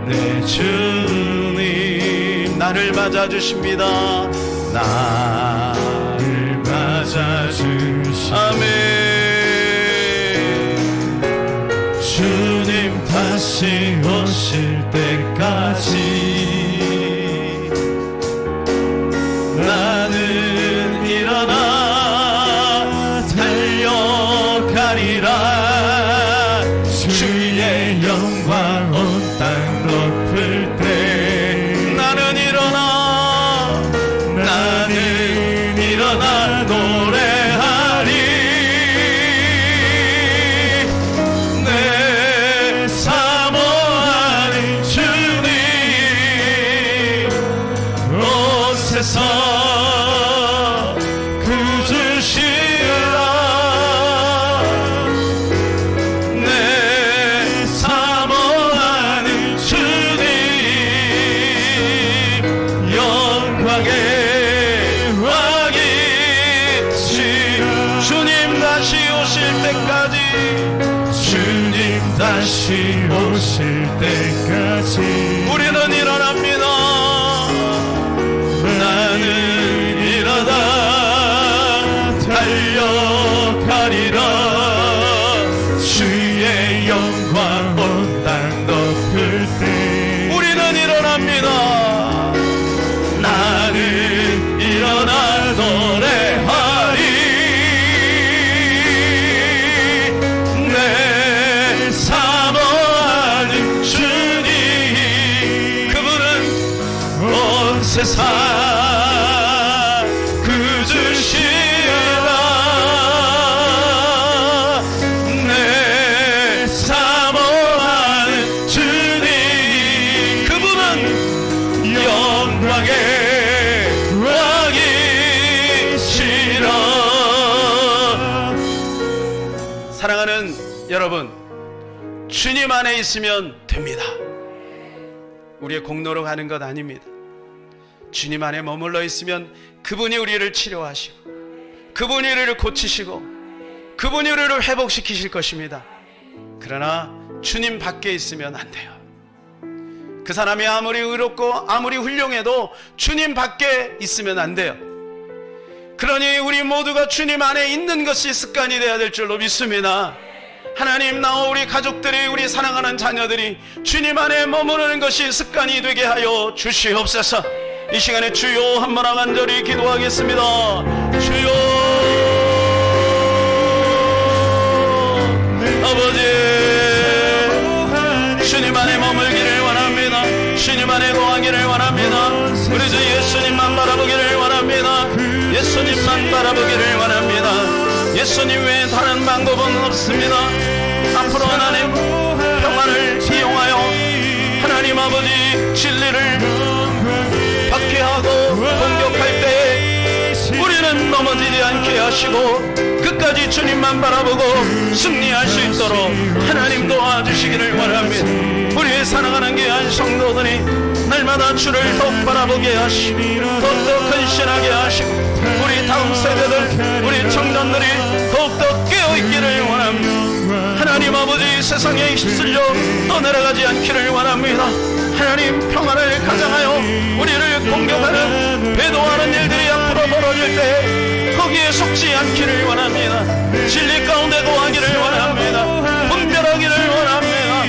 내 주님 나를 맞아주십니다. 나를 맞아주십니다. 아멘. 주님 다시 다시 오실 때까지 나는 일어나 달려가리라. 주의 영광 온 땅 덮을 때 나는 일어나 노래하리. 내 사모하는 주님 온 세상 구주시라. 내 사모하는 주님 영광의 주님 다시 오실 때까지 주님 다시 오실 때까지 우리는 일어납니다. 나는 일어나 달려가리라. 주의 영광 온 땅 덮을 때 우리는 일어납니다. 나는 일어나 노래하리. 세상 구주시라. 내 사모하는 주님 그분은 영광의 왕이시라. 사랑하는 여러분, 주님 안에 있으면 됩니다. 우리의 공로로 가는 것 아닙니다. 주님 안에 머물러 있으면 그분이 우리를 치료하시고 그분이 우리를 고치시고 그분이 우리를 회복시키실 것입니다. 그러나 주님 밖에 있으면 안 돼요. 그 사람이 아무리 의롭고 아무리 훌륭해도 주님 밖에 있으면 안 돼요. 그러니 우리 모두가 주님 안에 있는 것이 습관이 되어야 될 줄로 믿습니다. 하나님, 나와 우리 가족들이, 우리 사랑하는 자녀들이 주님 안에 머무르는 것이 습관이 되게 하여 주시옵소서. 이 시간에 주여 한번 간절히 기도하겠습니다. 주여, 아버지, 주님 안에 머물기를 원합니다. 주님 안에 거하기를 원합니다. 우리 주 예수님만 바라보기를 원합니다. 예수님만 바라보기를 원합니다. 예수님 외에 다른 방법은 없습니다. 앞으로 하나님 평안을 이용하여 하나님 아버지 진리를 받게 하고 공격할 때 우리는 넘어지지 않게 하시고 끝까지 주님만 바라보고 승리할 수 있도록 하나님 도와주시기를 원합니다. 우리의 사랑하는 귀한 성도들이 날마다 주를 더욱 바라보게 하시고 더욱더 근신하게 하시고 우리 다음 세대들, 우리 청년들이 더욱더 깨어있기를 원합니다. 하나님 아버지, 세상에 휩쓸려 떠내려가지 않기를 원합니다. 하나님, 평안을 가장하여 우리를 공격하는 배도하는 일들이 앞으로 벌어질 때 거기에 속지 않기를 원합니다. 진리 가운데 거하기를 원합니다. 분별하기를 원합니다.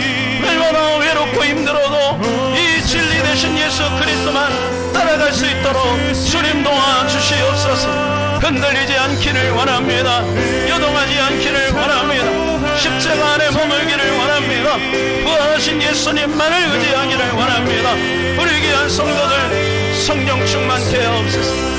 얼마나 외롭고 힘들어도 이 진리 되신 예수 그리스도만 따라갈 수 있도록 주님 도와주시옵소서. 흔들리지 않기를 원합니다. 요동하지 않기를 원합니다. 십자가 안에 머물기를 원합니다. 부활하신 예수님만을 의지하기를 원합니다. 우리 귀한 성도들 성령 충만케 하옵소서.